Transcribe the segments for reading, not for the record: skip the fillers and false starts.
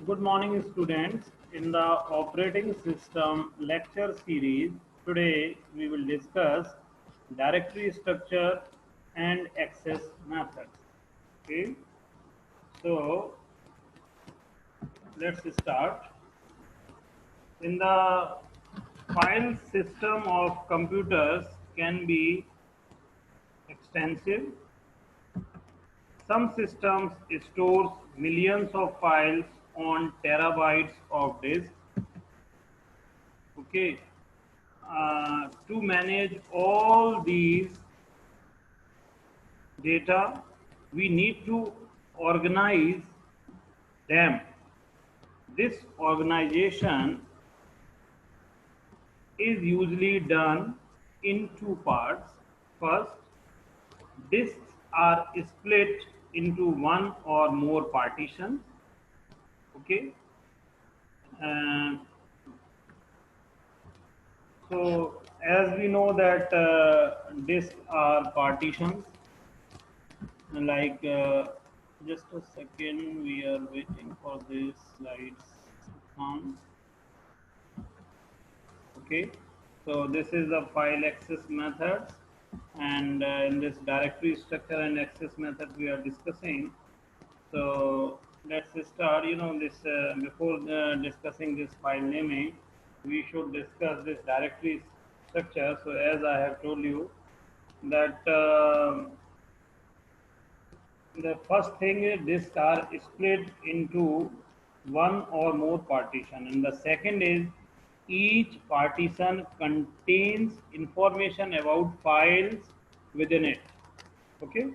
Good morning, students. In the operating system lecture series, today we will discuss directory structure and access methods. Okay, so let's start. In the file system of computers can be extensive. Some systems stores millions of files on terabytes of disk. Okay, to manage all these data, we need to organize them. This organization is usually done in two parts. First, disks are split into one or more partitions. Okay, and so as we know that disks are partitions, like just a second, we are waiting for these slides to come. Okay, so this is the file access methods, and in this directory structure and access method we are discussing. So let's start. This before discussing this file naming, we should discuss this directory structure. So as I have told you that the first thing is disks are split into one or more partition, and the second is each partition contains information about files within it. Okay,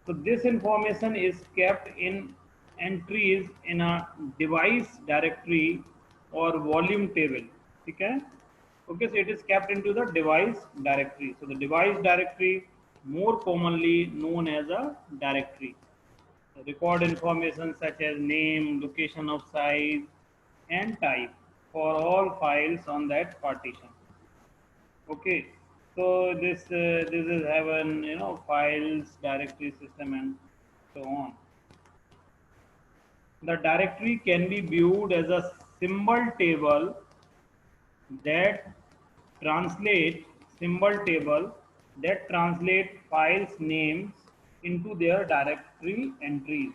so this information is kept in entries in a device directory or volume table. Okay, okay, so it is kept into the device directory. So the device directory, more commonly known as a directory, record information such as name, location of size, and type for all files on that partition. Okay, so this is have an files directory system and so on. The directory can be viewed as a symbol table that translate table that translate files names into their directory entries.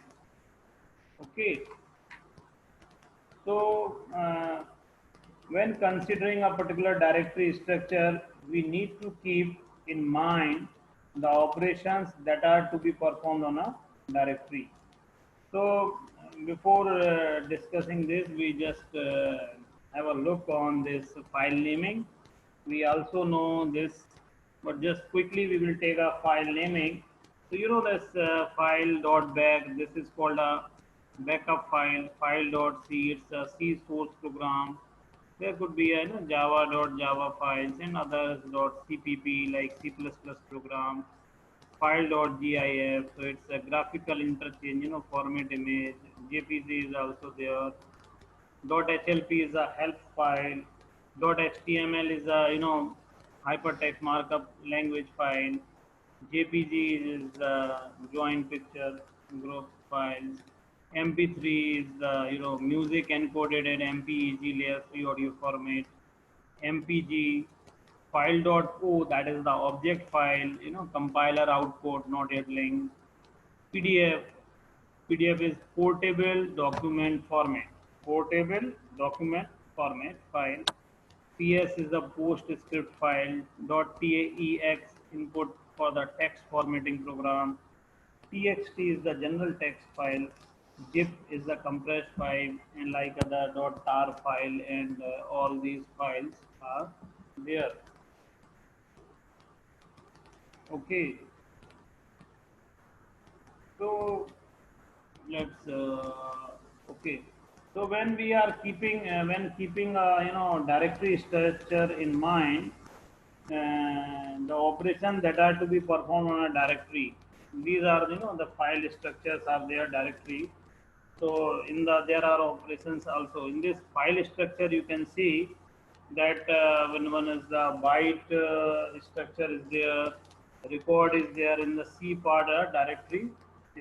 Okay, so when considering a particular directory structure, we need to keep in mind the operations that are to be performed on a directory. So before discussing this, we just have a look on this file naming. We also know this, but just quickly we will take a file naming. So this file dot back. This is called a backup file. File dot c. It's a C source program. There could be a Java files and others .cpp like C++ program, file.gif. So it's a graphical interchange, format image. JPG is also there. .hlp is a help file. .html is a hypertext markup language file. JPG is the joint picture group files. MP3 is the music encoded in MPEG layer free audio format. MPG file.o, that is the object file, compiler output not yet linked. PDF, PDF is portable document format. Portable document format file. PS is the PostScript file. .tex input for the text formatting program. TXT is the general text file. ZIP is the compressed file, and like other .tar file, and all these files are there. Okay, so let's okay. So when we are keeping when keeping directory structure in mind, the operations that are to be performed on a directory, these are the file structures are there directory. So in there are operations also in this file structure. You can see that when one is the byte structure is there, record is there in the C part. Directory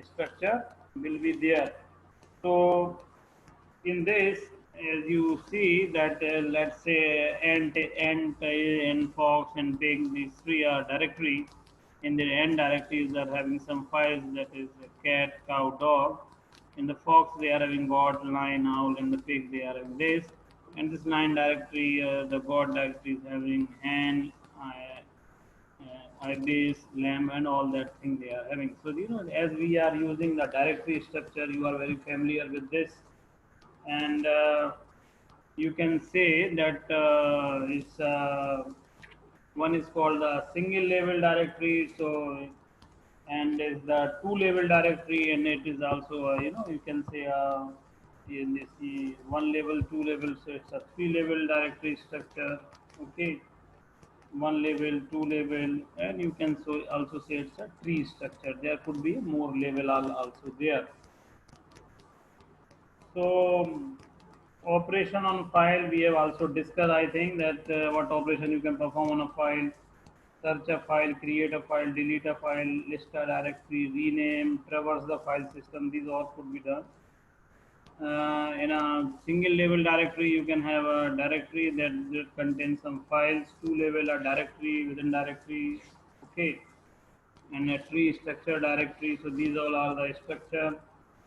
structure will be there. So in this, as you see that let's say ant, fox, and pig, these three are directory. In the ant directories are having some files, that is cat, cow, dog. In the fox they are having god, lion, owl. In the pig they are having this. And this line directory, the god directory is having hen, ibis, lamb, and all that thing they are having. So as we are using the directory structure, you are very familiar with this. And you can say that it's one is called the single level directory. So, and is the two level directory, and it is also you can say in this one level, two level. So it's a three level directory structure. Okay, one level, two level, and you can so also say it's a tree structure. There could be more level also there. So operation on file, we have also discussed. I think that what operation you can perform on a file: search a file, create a file, delete a file, list a directory, rename, traverse the file system. These all could be done. In a single level directory, you can have a directory that contains some files. Two level, a directory within directory. Okay, and a tree structure directory. So these all are the structure,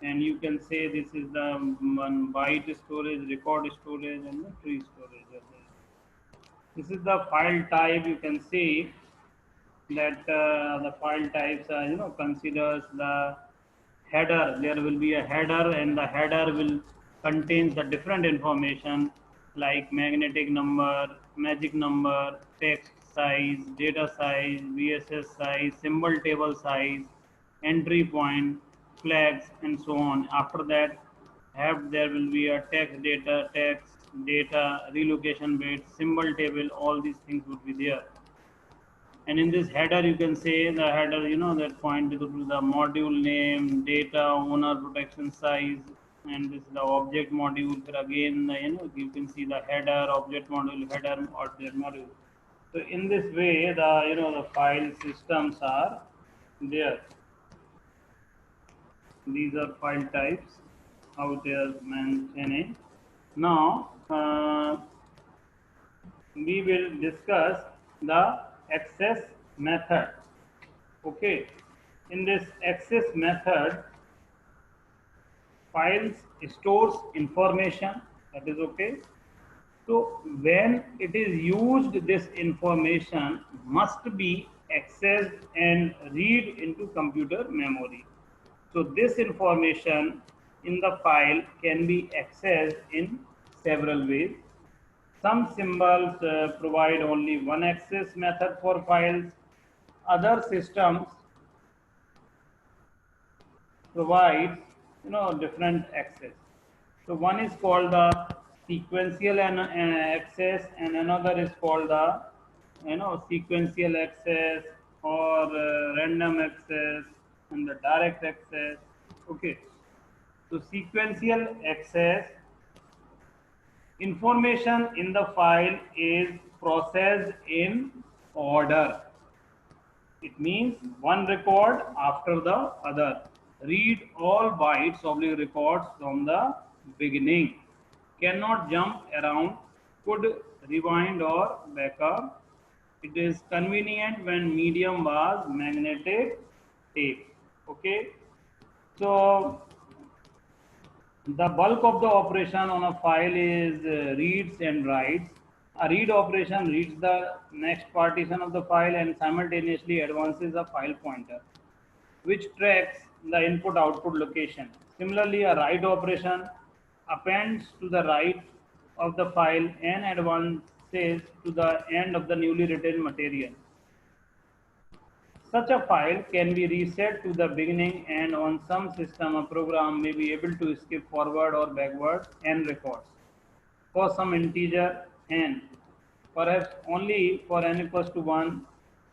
and you can say this is the one byte storage, record storage, and the tree storage. This is the file type. You can see that the file types are considers the header. There will be a header, and the header will contains the different information like magnetic number, magic number, text size, data size, VSS size, symbol table size, entry point, flags, and so on. After that, have there will be a text data, relocation bits, symbol table. All these things would be there. And in this header, you can say the header, that point to the module name, data, owner, protection size, and this is the object module. Again, you can see the header, object module, header, object module. So in this way, the file systems are there. These are file types, how they are mentioned. Now, we will discuss the access method. Okay, in this access method, files stores information, that is okay. So when it is used, this information must be accessed and read into computer memory. So this information in the file can be accessed in several ways. Some symbols provide only one access method for files. Other systems provides different access. So one is called the sequential access, and another is called the sequential access, or random access, and the direct access. Okay, so sequential access, information in the file is processed in order. It means one record after the other. Read all bytes of the records from the beginning. Cannot jump around. Could rewind or backup. It is convenient when medium was magnetic tape. Okay. So the bulk of the operation on a file is reads and writes. A read operation reads the next partition of the file and simultaneously advances a file pointer, which tracks the input output location. Similarly, a write operation appends to the right of the file and advances to the end of the newly written material. Such a file can be reset to the beginning, and on some system a program may be able to skip forward or backward n records for some integer n, perhaps only for n equals to 1.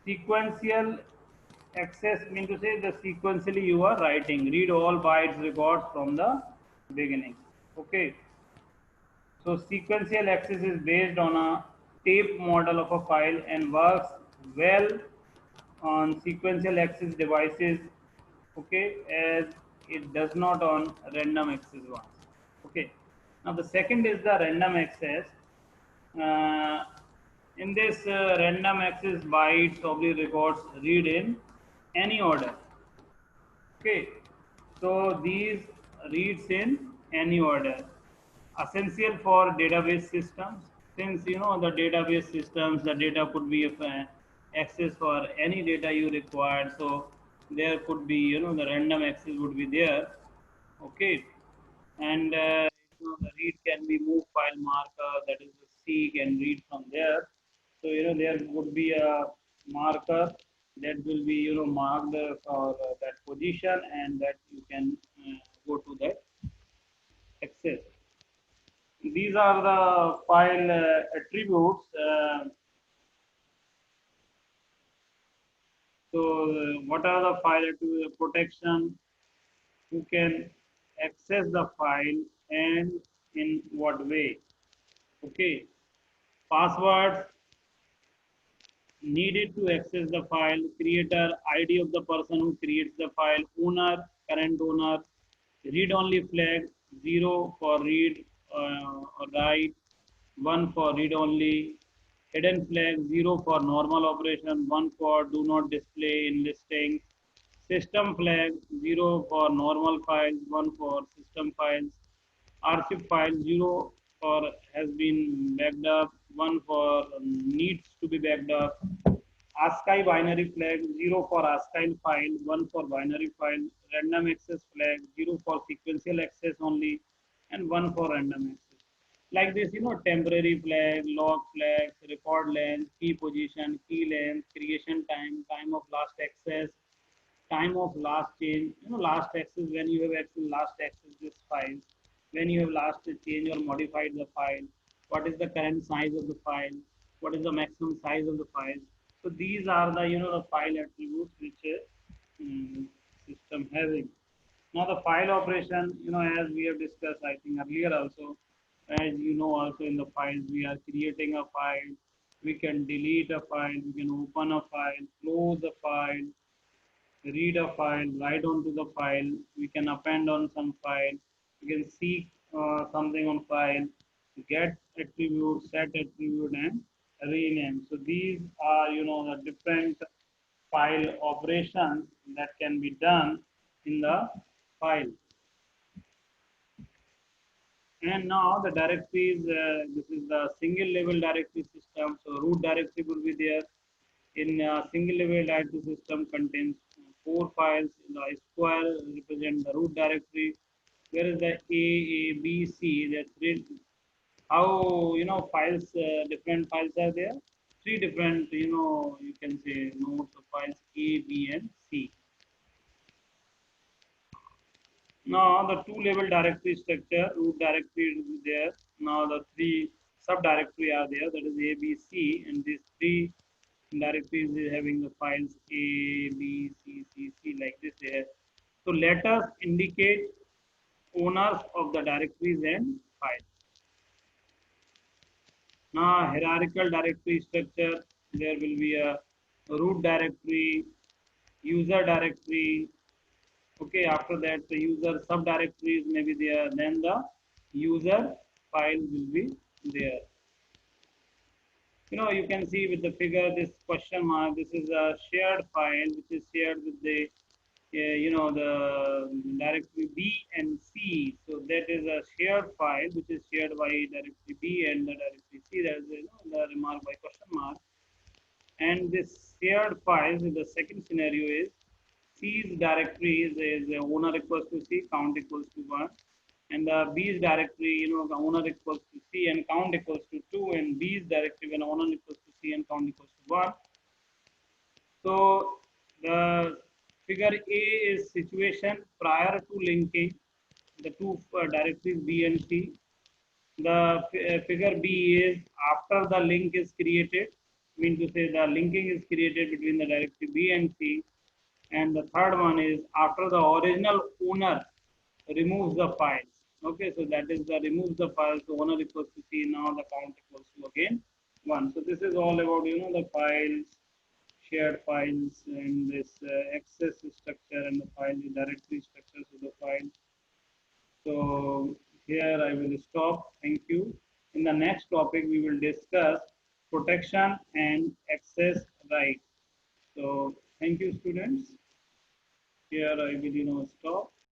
Sequential access means to say the sequentially you are writing, read all bytes records from the beginning. Okay, so sequential access is based on a tape model of a file and works well on sequential access devices, okay, as it does not on random access ones. Okay, Now the second is the random access. Uh, in this random access bytes oblique records read in any order. Okay, so these reads in any order, essential for database systems. Since you know the database systems, the data could be access for any data you require. So there could be the random access would be there. Okay, and the read can be move file marker, that is the C can read from there. So there would be a marker that will be marked for that position, and that you can go to that access. These are the file attributes. What are the file attribute protection? Who can access the file and in what way? Okay, passwords needed to access the file, creator, ID of the person who creates the file, owner, current owner, read only flag, 0 for read or write, 1 for read only, hidden flag, 0 for normal operation, 1 for do not display in listing, system flag, 0 for normal files, 1 for system files, archive file, 0 for has been backed up, 1 for needs to be backed up, ASCII binary flag, 0 for ASCII file, 1 for binary file, random access flag, 0 for sequential access only, and 1 for random access. Like this, temporary flag, log flags, record length, key position, key length, creation time, time of last access, time of last change, last access, when you have actually last access this file, when you have last change or modified the file, what is the current size of the file, what is the maximum size of the file. So these are the the file attributes which system having. Now the file operation, as we have discussed, I think earlier also, as you know, also in the files, we are creating a file, we can delete a file, we can open a file, close the file, read a file, write onto the file, we can append on some file, we can seek something on file, get attribute, set attribute, and rename. So these are, the different file operations that can be done in the file. And now the directories, this is the single level directory system. So root directory will be there. In a single level directory system contains four files. The square represent the root directory. Where is the A, B, C? There are three. How files? Different files are there. Three different you can say nodes of files A, B, and C. Now the two-level directory structure, root directory is there. Now the three subdirectory are there, that is A, B, C, and these three directories is having the files A, B, C, C, C like this here. So let us indicate owners of the directories and files. Now hierarchical directory structure, there will be a root directory, user directory. Okay, after that the user subdirectories may be there, then the user file will be there. You can see with the figure this question mark, this is a shared file which is shared with the the directory B and C. So that is a shared file which is shared by directory B and the directory C. That is the remark by question mark. And this shared files in the second scenario is C's directory is owner equals to C, count equals to 1. And the B's directory, the owner equals to C and count equals to 2. And B's directory, when owner equals to C and count equals to 1. So the figure A is situation prior to linking the two directories B and C. The figure B is after the link is created, mean to say the linking is created between the directory B and C. And the third one is after the original owner removes the files. Okay, so that is the removes the files, so owner equals to C, now the count equals to again 1. So this is all about the files, shared files, and this access structure and the file directory structures of the file. So Here I will stop. Thank you. In the next topic, we will discuss protection and access rights. So, thank you, students. Here I will stop.